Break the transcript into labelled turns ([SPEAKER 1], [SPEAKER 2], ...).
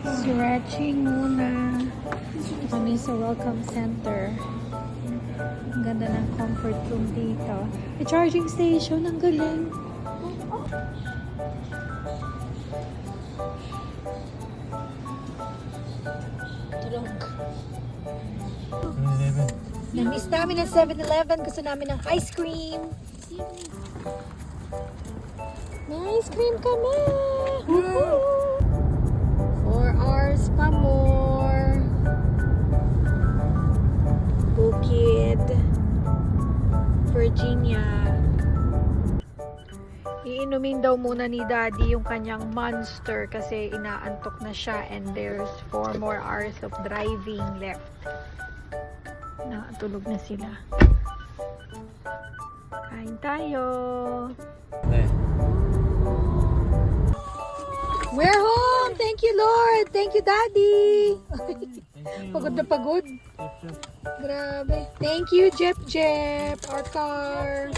[SPEAKER 1] Stretching muna. Kami sa Welcome Center. Ang ganda ng comfort room dito. May charging station. Ang galing. Tulog. Na-miss namin ang 7-Eleven. Gusto namin ng ice cream. May ice cream kami! 4 hours pa more. Bukid, Virginia. Iinumin daw muna ni Daddy yung kanyang Monster kasi inaantok na siya and there's 4 more hours of driving left. Nakatulog na sila. Kain tayo! We're home! Thank you, Lord! Thank you, Daddy! Pagod na pagod. Grabe. Thank you, Jep Jep, our car.